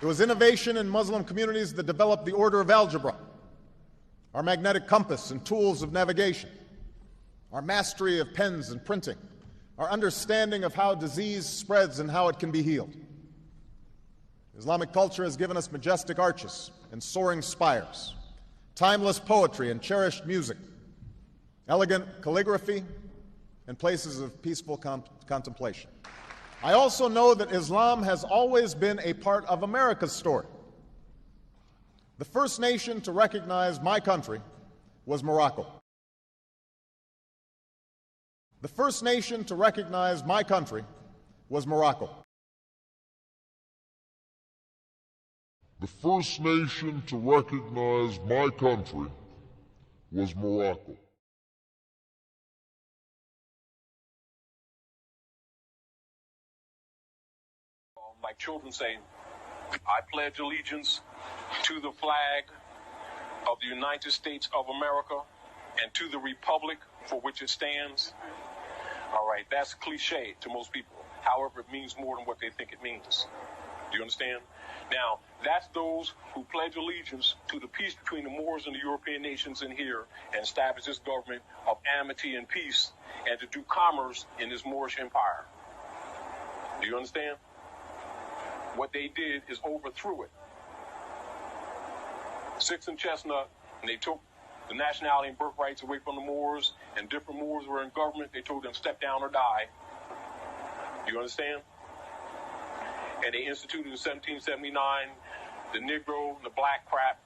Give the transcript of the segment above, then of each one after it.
It was innovation in Muslim communities that developed the order of algebra, our magnetic compass and tools of navigation, our mastery of pens and printing, our understanding of how disease spreads and how it can be healed. Islamic culture has given us majestic arches and soaring spires, timeless poetry and cherished music, elegant calligraphy, and places of peaceful contemplation. I also know that Islam has always been a part of America's story. The first nation to recognize my country was Morocco. The first nation to recognize my country was Morocco. The first nation to recognize my country was Morocco. Like children say, I pledge allegiance to the flag of the United States of America and to the republic for which it stands. All right, that's cliche to most people. However, it means more than what they think it means. Do you understand? Now, that's those who pledge allegiance to the peace between the Moors and the European nations in here and establish this government of amity and peace and to do commerce in this Moorish empire. Do you understand? What they did is overthrew it. Six and Chestnut, and they took the nationality and birthrights away from the Moors, and different Moors were in government. They told them, step down or die. Do you understand? And they instituted in 1779 the Negro, the black crap,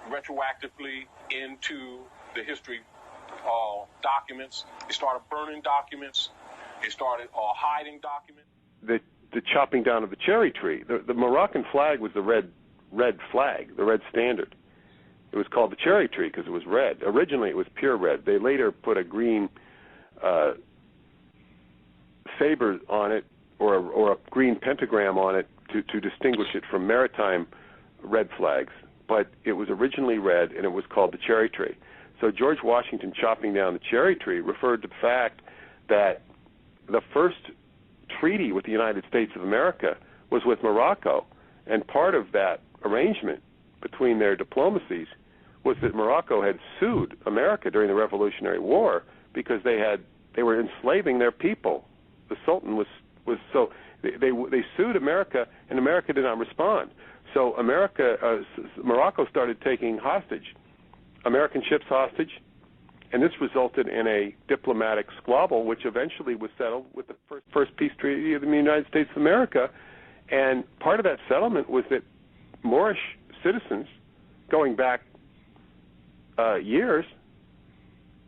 retroactively into the history documents. They started burning documents. They started hiding documents. The chopping down of the cherry tree. The Moroccan flag was the red flag, the red standard. It was called the cherry tree because it was red. Originally, it was pure red. They later put a green saber on it, or a green pentagram on it to distinguish it from maritime red flags. But it was originally red, and it was called the cherry tree. So George Washington chopping down the cherry tree referred to the fact that the first treaty with the United States of America was with Morocco, and part of that arrangement between their diplomacies was that Morocco had sued America during the Revolutionary War because they were enslaving their people. The Sultan was so they sued America, and America did not respond. So Morocco started taking hostage American ships hostage, and this resulted in a diplomatic squabble, which eventually was settled with the first peace treaty of the United States of America. And part of that settlement was that Moorish citizens, going back years,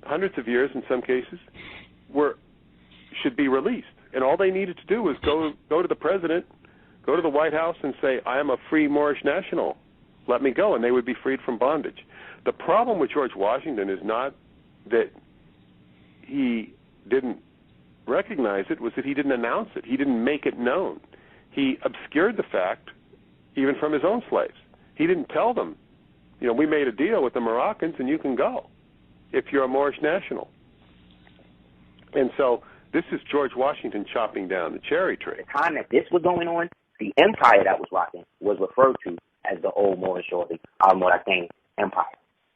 hundreds of years in some cases, should be released. And all they needed to do was go to the president, go to the White House, and say, "I am a free Moorish national. Let me go," and they would be freed from bondage. The problem with George Washington is not that he didn't recognize it, was that he didn't announce it. He didn't make it known. He obscured the fact, even from his own slaves. He didn't tell them, we made a deal with the Moroccans and you can go if you're a Moorish national. And so this is George Washington chopping down the cherry tree. At the time that this was going on, the empire that was rocking was referred to as the Old Moorish or the Al-Mooriaan Empire.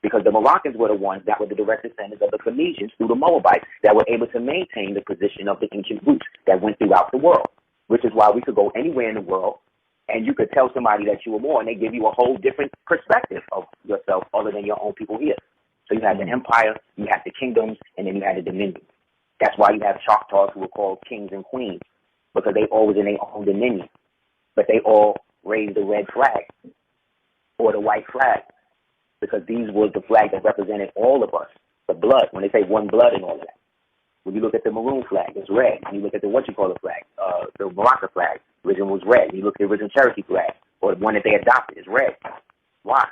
Because the Moroccans were the ones that were the direct descendants of the Phoenicians through the Moabites that were able to maintain the position of the ancient roots that went throughout the world, which is why we could go anywhere in the world and you could tell somebody that you were Moor and they give you a whole different perspective of yourself other than your own people here. So you had the empire, you had the kingdoms, and then you had the dominions. That's why you have Choctaws who were called kings and queens, because they all was in their own dominion. But they all raised the red flag or the white flag, because these were the flag that represented all of us, the blood, when they say one blood and all of that. When you look at the maroon flag, it's red. When you look at the flag, the Morocco flag, the original was red. When you look at the original Cherokee flag, or the one that they adopted, is red. Why?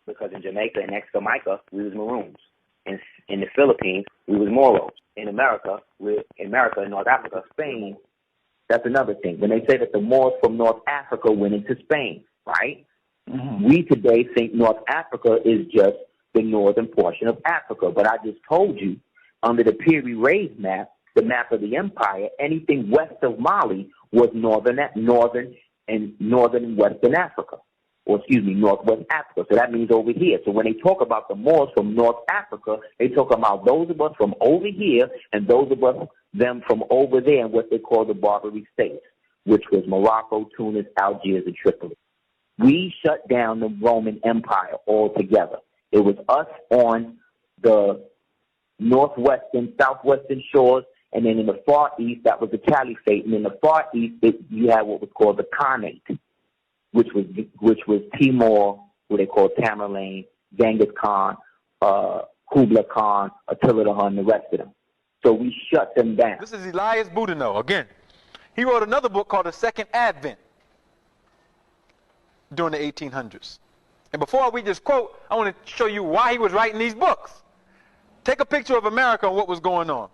Because in Jamaica and Jamaica, we was maroons. In the Philippines, we was Moros. In America, and North Africa, Spain, that's another thing. When they say that the Moors from North Africa went into Spain, right? Mm-hmm. We today think North Africa is just the northern portion of Africa. But I just told you, under the Piri Reis map, the map of the empire, anything west of Mali was northern in northern and western Africa, or excuse me, northwest Africa. So that means over here. So when they talk about the Moors from North Africa, they talk about those of us from over here and those of us, them from over there in what they call the Barbary states, which was Morocco, Tunis, Algiers, and Tripoli. We shut down the Roman Empire altogether. It was us on the northwestern, southwestern shores, and then in the far east, that was the Caliphate, and in the far east, you had what was called the Khanate, which was Timor, what they called Tamerlane, Genghis Khan, Kublai Khan, Attila the Hun, the rest of them. So we shut them down. This is Elias Boudinot again. He wrote another book called The Second Advent during the 1800s. And before we just quote, I want to show you why he was writing these books. Take a picture of America and what was going on.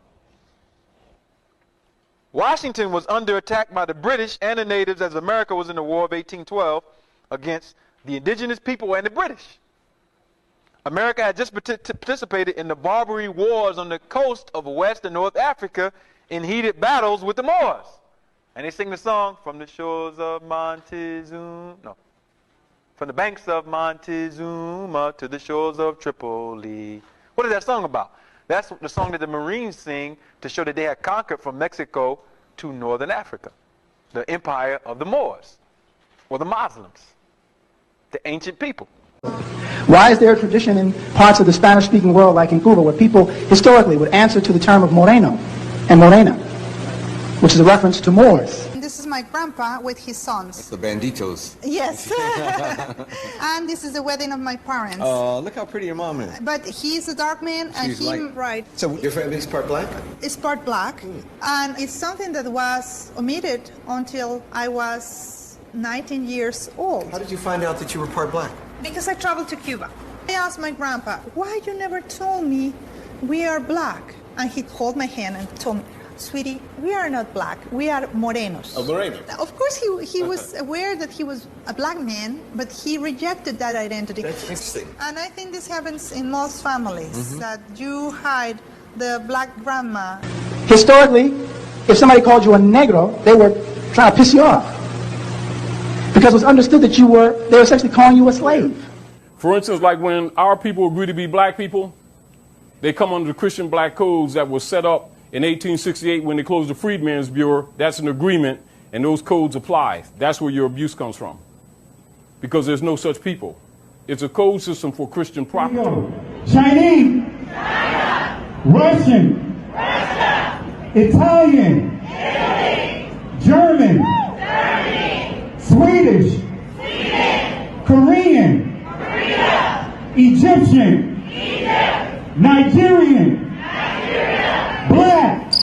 Washington was under attack by the British and the natives as America was in the War of 1812 against the indigenous people and the British. America had just participated in the Barbary Wars on the coast of West and North Africa in heated battles with the Moors. And they sing the song, from the shores of Montezuma, no, from the banks of Montezuma to the shores of Tripoli. What is that song about? That's the song that the Marines sing to show that they had conquered from Mexico to northern Africa, the empire of the Moors, or the Muslims, the ancient people. Why is there a tradition in parts of the Spanish-speaking world, like in Cuba, where people historically would answer to the term of Moreno and Morena, which is a reference to Moors? This is my grandpa with his sons. It's the banditos. Yes. And this is the wedding of my parents. Oh, look how pretty your mom is. But he's a dark man and She's him, right. So your family is part black? It's part black. And it's something that was omitted until I was 19 years old. How did you find out that you were part black? Because I traveled to Cuba. I asked my grandpa, why you never told me we are black? And he held my hand and told me, sweetie, we are not black, we are morenos. Oh, morenos. Of course, he was aware that he was a black man, but he rejected that identity. That's interesting. And I think this happens in most families, that you hide the black grandma. Historically, if somebody called you a negro, they were trying to piss you off. Because it was understood that they were essentially calling you a slave. For instance, like when our people agree to be black people, they come under the Christian black codes that were set up in 1868 when they closed the Freedmen's Bureau. That's an agreement, and those codes apply. That's where your abuse comes from. Because there's no such people. It's a code system for Christian property. Chinese, China. Russian, Russia. Italian, Italy. German, Germany. Swedish, Sweden. Korean, Korea. Egyptian, Egypt. Nigerian, Nigeria. Black.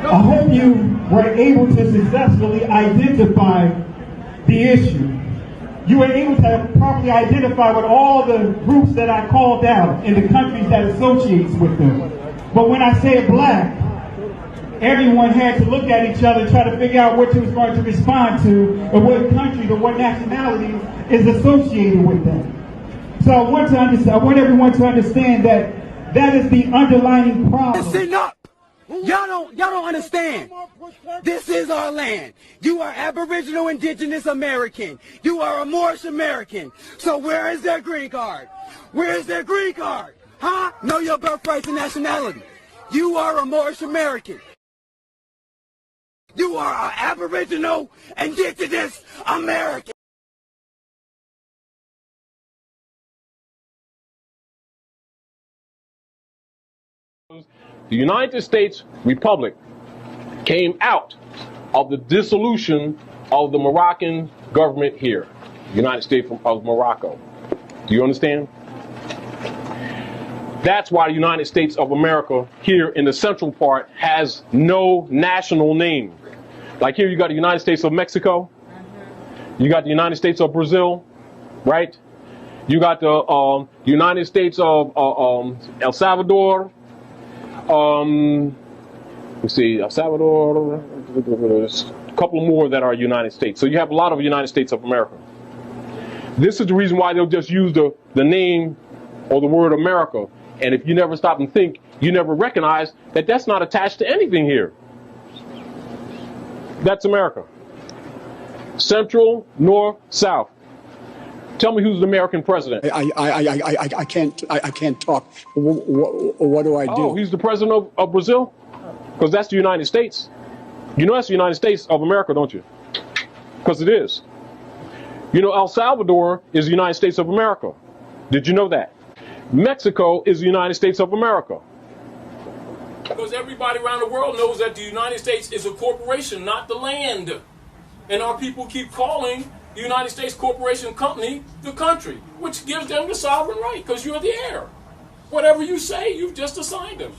I hope you were able to successfully identify the issue. You were able to properly identify with all the groups that I called out in the countries that associates with them. But when I said black, everyone had to look at each other and try to figure out what you was going to respond to and what country or what nationality is associated with them. So I want everyone to understand that that is the underlying problem. Listen up! Y'all don't understand. This is our land. You are Aboriginal Indigenous American. You are a Moorish American. So where is their green card? Where is their green card? Huh? Know your birthright and nationality. You are a Moorish American. You are an Aboriginal Indigenous American. The United States Republic came out of the dissolution of the Moroccan government here, United States of Morocco. Do you understand? That's why the United States of America here in the central part has no national name. Like here you got the United States of Mexico, you got the United States of Brazil, right? You got the United States of El Salvador, let's see, El Salvador, there's a couple more that are United States. So you have a lot of United States of America. This is the reason why they'll just use the name or the word America And if you never stop and think, you never recognize that that's not attached to anything here. That's America. Central, north, south. Tell me who's the American president. I can't talk. What do I do? Oh, he's the president of Brazil? Because that's the United States. You know that's the United States of America, don't you? Because it is. You know El Salvador is the United States of America. Did you know that? Mexico is the United States of America. Because everybody around the world knows that the United States is a corporation, not the land. And our people keep calling the United States Corporation Company the country, which gives them the sovereign right, because you're the heir. Whatever you say, you've just assigned them.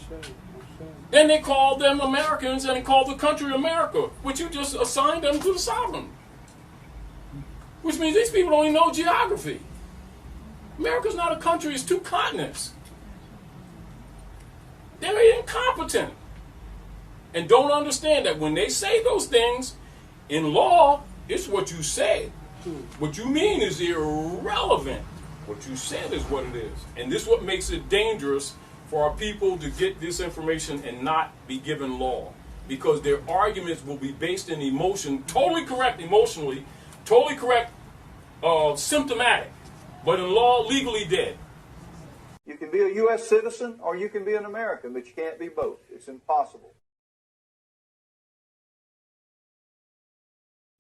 Then they call them Americans and they call the country America, which you just assigned them to the sovereign. Which means these people don't even know geography. America's not a country, it's two continents. They're incompetent and don't understand that when they say those things, in law, it's what you said. What you mean is irrelevant. What you said is what it is. And this is what makes it dangerous for our people to get this information and not be given law. Because their arguments will be based in emotion, totally correct emotionally, totally correct symptomatic, but in law, legally dead. You can be a U.S. citizen or you can be an American, but you can't be both. It's impossible.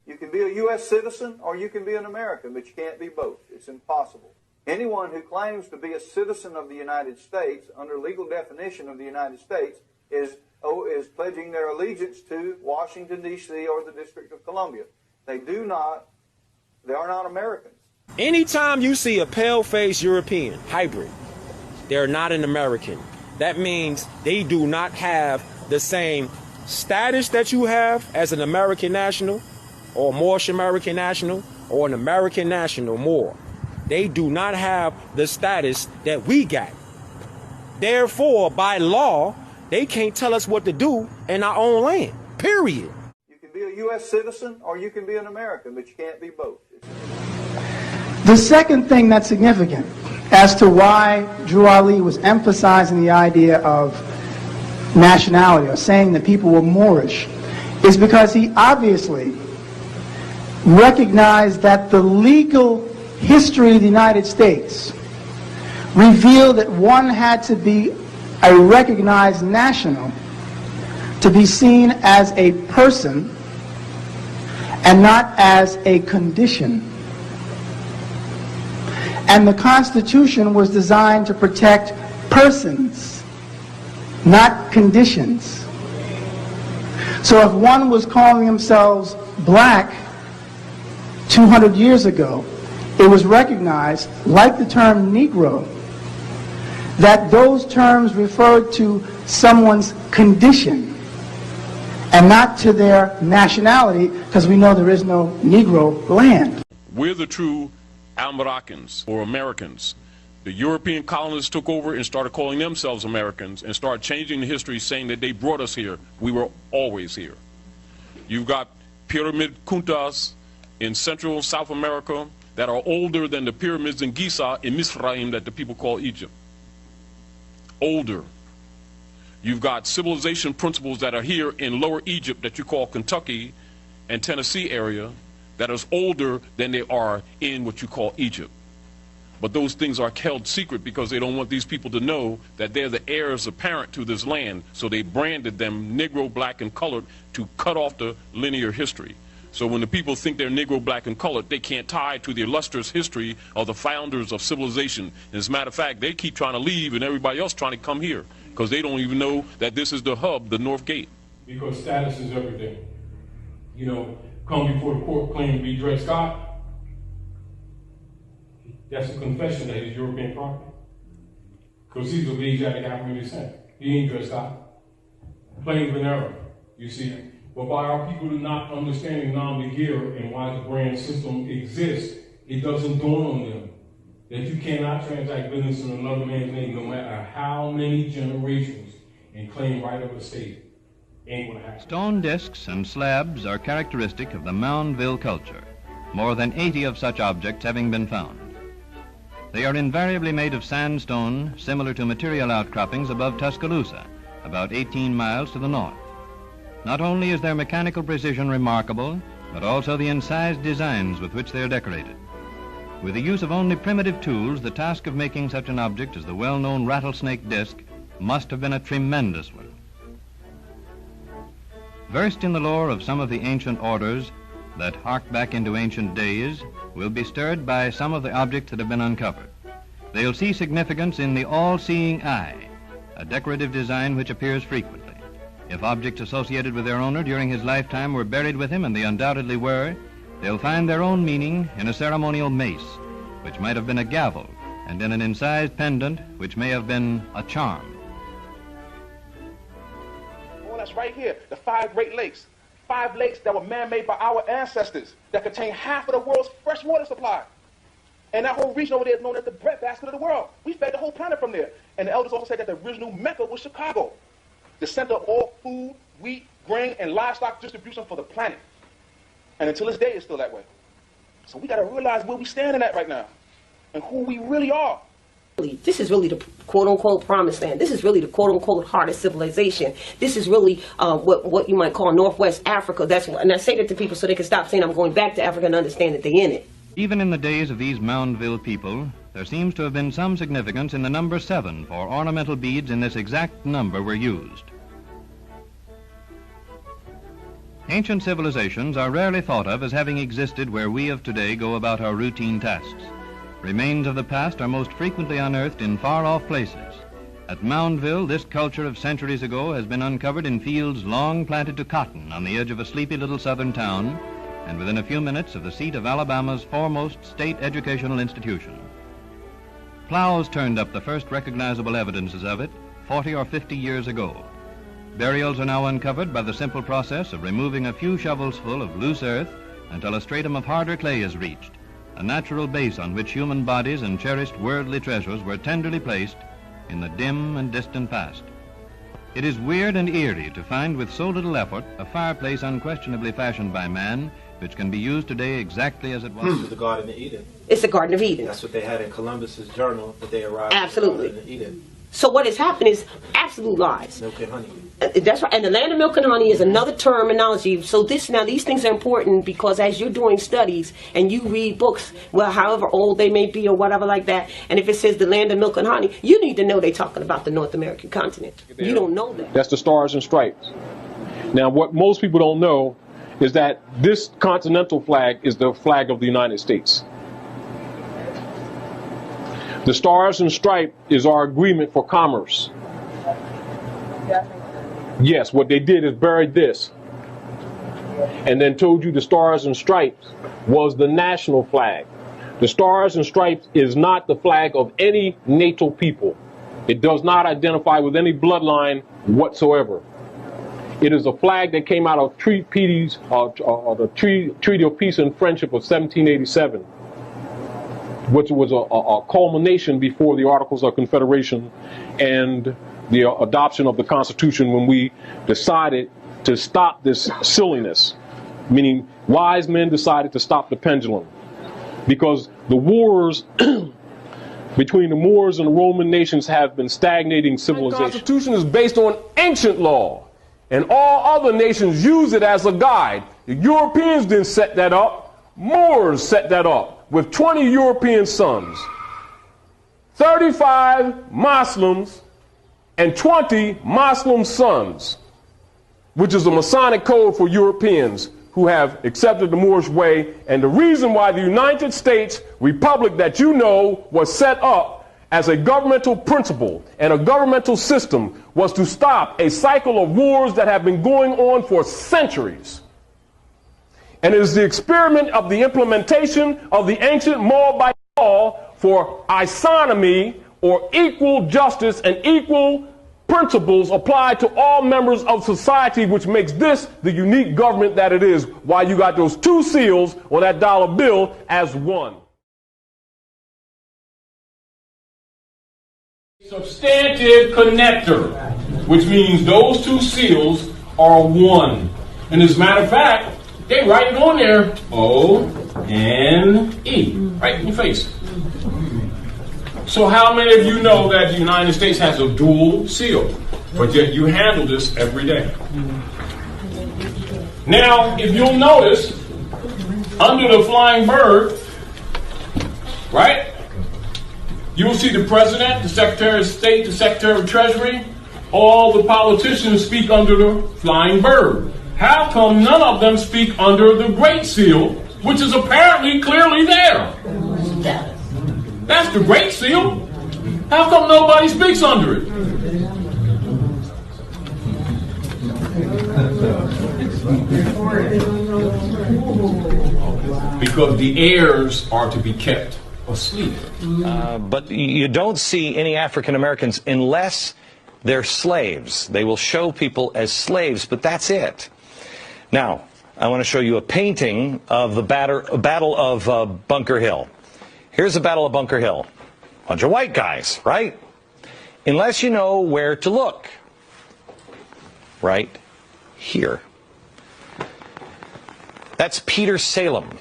You can be a U.S. citizen or you can be an American, but you can't be both. It's impossible. Anyone who claims to be a citizen of the United States, under legal definition of the United States, is pledging their allegiance to Washington, D.C. or the District of Columbia. They are not Americans. Anytime you see a pale-faced European hybrid, they're not an American. That means they do not have the same status that you have as an American national, or Moorish American national, or an American national Moor. They do not have the status that we got. Therefore, by law, they can't tell us what to do in our own land, period. You can be a U.S. citizen or you can be an American, but you can't be both. The second thing that's significant as to why Drew Ali was emphasizing the idea of nationality, or saying that people were Moorish, is because he obviously recognized that the legal history of the United States revealed that one had to be a recognized national to be seen as a person and not as a condition. And the Constitution was designed to protect persons, not conditions. So if one was calling themselves black 200 years ago, it was recognized, like the term Negro, that those terms referred to someone's condition and not to their nationality, because we know there is no Negro land. We're the true Al-Moroccans, or Americans. The European colonists took over and started calling themselves Americans and started changing the history, saying that they brought us here. We were always here. You've got pyramid kuntas in Central South America that are older than the pyramids in Giza in Misraim that the people call Egypt. Older. You've got civilization principles that are here in Lower Egypt that you call Kentucky and Tennessee area that is older than they are in what you call Egypt. But those things are held secret because they don't want these people to know that they're the heirs apparent to this land, so they branded them Negro, black, and colored to cut off the linear history. So when the people think they're Negro, black, and colored, they can't tie to the illustrious history of the founders of civilization. As a matter of fact, they keep trying to leave and everybody else trying to come here because they don't even know that this is the hub, the North Gate. Because status is everything. You know, come before the court claiming to be Dred Scott. That's a confession that he's European property. Because he's of Asiatic African descent. He ain't Dred Scott. Plain vanilla, you see. But by our people not understanding non-begeer and why the brand system exists, it doesn't dawn on them that you cannot transact business in another man's name no matter how many generations and claim right of estate. Ain't gonna happen. Stone discs and slabs are characteristic of the Moundville culture, more than 80 of such objects having been found. They are invariably made of sandstone, similar to material outcroppings above Tuscaloosa, about 18 miles to the north. Not only is their mechanical precision remarkable, but also the incised designs with which they are decorated. With the use of only primitive tools, the task of making such an object as the well-known rattlesnake disc must have been a tremendous one. Versed in the lore of some of the ancient orders that hark back into ancient days will be stirred by some of the objects that have been uncovered. They'll see significance in the all-seeing eye, a decorative design which appears frequently. If objects associated with their owner during his lifetime were buried with him, and they undoubtedly were, they'll find their own meaning in a ceremonial mace, which might have been a gavel, and in an incised pendant, which may have been a charm. Oh, that's right here, the 5 Great Lakes. 5 lakes that were man-made by our ancestors that contain half of the world's fresh water supply. And that whole region over there is known as the breadbasket of the world. We fed the whole planet from there. And the elders also said that the original Mecca was Chicago, the center of all food, wheat, grain, and livestock distribution for the planet. And until this day, it's still that way. So we got to realize where we're standing at right now and who we really are. This is really the quote-unquote promised land. This is really the quote-unquote heart of civilization. This is really what you might call Northwest Africa. And I say that to people so they can stop saying I'm going back to Africa and understand that they're in it. Even in the days of these Moundville people, there seems to have been some significance in the number 7, for ornamental beads in this exact number were used. Ancient civilizations are rarely thought of as having existed where we of today go about our routine tasks. Remains of the past are most frequently unearthed in far-off places. At Moundville, this culture of centuries ago has been uncovered in fields long planted to cotton on the edge of a sleepy little southern town, and within a few minutes of the seat of Alabama's foremost state educational institution. Plows turned up the first recognizable evidences of it 40 or 50 years ago. Burials are now uncovered by the simple process of removing a few shovels full of loose earth until a stratum of harder clay is reached, a natural base on which human bodies and cherished worldly treasures were tenderly placed in the dim and distant past. It is weird and eerie to find with so little effort a fireplace unquestionably fashioned by man, which can be used today exactly as it was. This is the Garden of Eden. It's the Garden of Eden. That's what they had in Columbus's journal that they arrived Absolutely. at the Garden of Eden. So what has happened is absolute lies. Milk and honey. That's right. And the land of milk and honey is another terminology. So these things are important because as you're doing studies and you read books, well, however old they may be or whatever like that, and if it says the land of milk and honey, you need to know they're talking about the North American continent. You don't know that. That's the Stars and Stripes. Now, what most people don't know is that this continental flag is the flag of the United States. The Stars and Stripes is our agreement for commerce. Yes, what they did is buried this and then told you the Stars and Stripes was the national flag. The Stars and Stripes is not the flag of any natal people. It does not identify with any bloodline whatsoever. It is a flag that came out of the Treaty of Peace and Friendship of 1787, which was a culmination before the Articles of Confederation and the adoption of the Constitution, when we decided to stop this silliness, meaning wise men decided to stop the pendulum, because the wars between the Moors and the Roman nations have been stagnating civilization. The Constitution is based on ancient law, and all other nations use it as a guide. The Europeans didn't set that up. Moors set that up with 20 European sons, 35 Muslims, and 20 Muslim sons, which is a Masonic code for Europeans who have accepted the Moorish way. And the reason why the United States Republic that you know was set up as a governmental principle and a governmental system was to stop a cycle of wars that have been going on for centuries. And it is the experiment of the implementation of the ancient Moabite law for isonomy, or equal justice and equal principles applied to all members of society, which makes this the unique government that it is, why you got those 2 seals on that dollar bill as one. Substantive connector, which means those 2 seals are one. And as a matter of fact, they write it on there, O-N-E, right in your face. So how many of you know that the United States has a dual seal, but yet you handle this every day? Now, if you'll notice, under the flying bird, right, you will see the President, the Secretary of State, the Secretary of Treasury, all the politicians speak under the flying bird. How come none of them speak under the Great Seal, which is apparently clearly there? That's the Great Seal. How come nobody speaks under it? Because the heirs are to be kept asleep. But you don't see any African Americans unless they're slaves. They will show people as slaves, but that's it. Now, I want to show you a painting of the Battle of Bunker Hill. Here's the Battle of Bunker Hill. Bunch of white guys, right? Unless you know where to look. Right here. That's Peter Salem.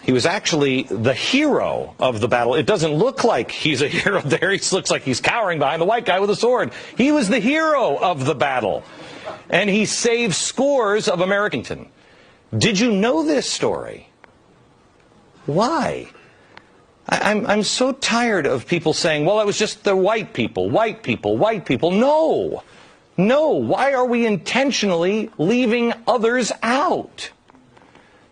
He was actually the hero of the battle. It doesn't look like he's a hero there. He looks like he's cowering behind the white guy with a sword. He was the hero of the battle. And he saved scores of Americans. Did you know this story? Why? I'm so tired of people saying, well, it was just the white people, white people, white people. No. No. Why are we intentionally leaving others out?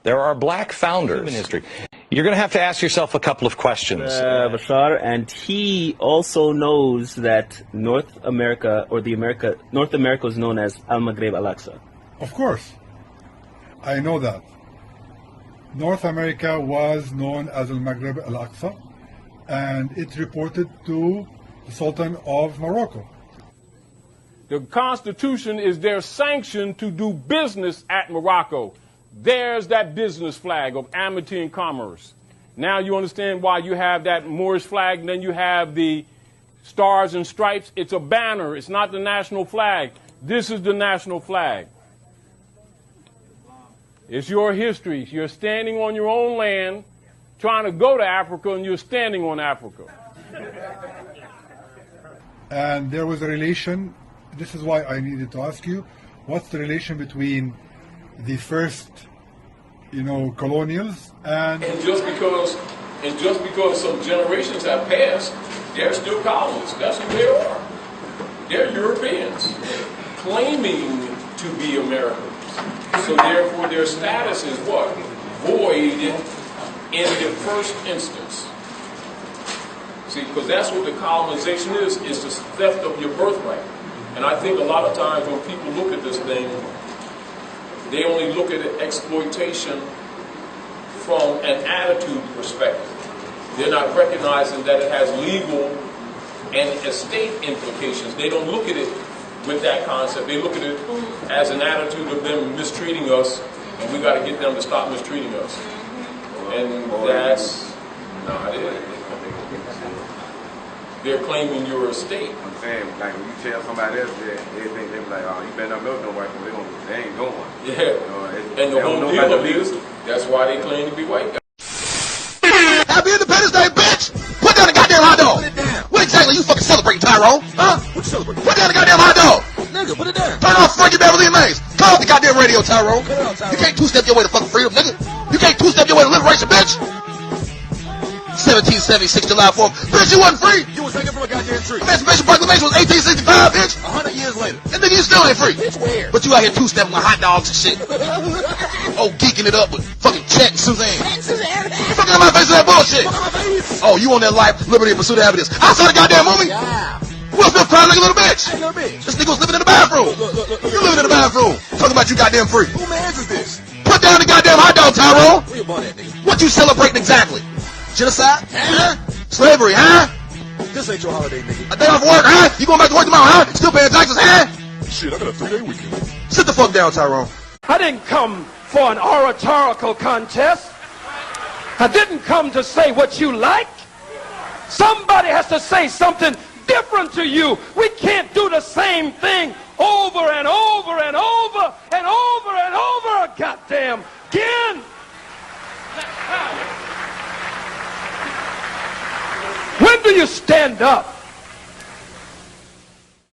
There are black founders in history. You're going to have to ask yourself a couple of questions. Bashar, and he also knows that North America is known as Al-Maghreb Al-Aqsa. Of course. I know that. North America was known as Al-Maghreb Al-Aqsa, and it reported to the Sultan of Morocco. The Constitution is their sanction to do business at Morocco. There's that business flag of amity and commerce. Now you understand why you have that Moorish flag, and then you have the stars and stripes. It's a banner. It's not the national flag. This is the national flag. It's your history. You're standing on your own land, trying to go to Africa, and you're standing on Africa. And there was a relation. This is why I needed to ask you, what's the relation between the first, colonials and just because some generations have passed, they're still colonists. That's who they are. They're Europeans claiming to be Americans. So therefore their status is what? Void in the first instance. See, because that's what the colonization is the theft of your birthright. And I think a lot of times when people look at this thing, they only look at it exploitation from an attitude perspective. They're not recognizing that it has legal and estate implications. They don't look at it with that concept. They look at it as an attitude of them mistreating us, and we got to get them to stop mistreating us. And that's not it. They're claiming your estate. I'm saying, like, when you tell somebody else that, they think they're like, oh, you better not milk no white people. They ain't going. Yeah. And the whole deal is, that's why they claim to be white guys. Happy Independence Day, bitch! Put down the goddamn hot dog! What exactly you fucking celebrating, Tyrone? Huh? What you celebrating? Put down the goddamn hot dog! Nigga, put it down. Turn off Frankie Beverly and Mays. Call off the goddamn radio, Tyrone. You can't two-step your way to fucking freedom, nigga. You can't two-step your way to liberation, bitch. 1776 July 4th. Bitch, you wasn't free. You was hanging from a goddamn tree. Emancipation Proclamation was 1865, bitch. 100 years later. And nigga, you still ain't free. Bitch, where? But you out here two-stepping with hot dogs and shit. Oh, geeking it up with fucking Chet and Suzanne. You fucking in my face with that bullshit. Oh, you on that life, liberty, and pursuit of happiness. I saw the goddamn movie. Yeah. Will Smith crying like a little bitch. Hey, little bitch. This nigga was living in the bathroom. Look. You living in the bathroom. Talking about you goddamn free. Who man's is this? Put down the goddamn hot dog, Tyrone. Where you bought that, nigga? What you celebrating exactly? Genocide? Huh? Slavery, huh? This ain't your holiday, nigga. A day off work, huh? You going back to work tomorrow, huh? Still paying taxes, huh? Shit, I got a 3-day weekend. Sit the fuck down, Tyrone. I didn't come for an oratorical contest. I didn't come to say what you like. Somebody has to say something different to you. We can't do the same thing over and over and over and over and over goddamn again. When do you stand up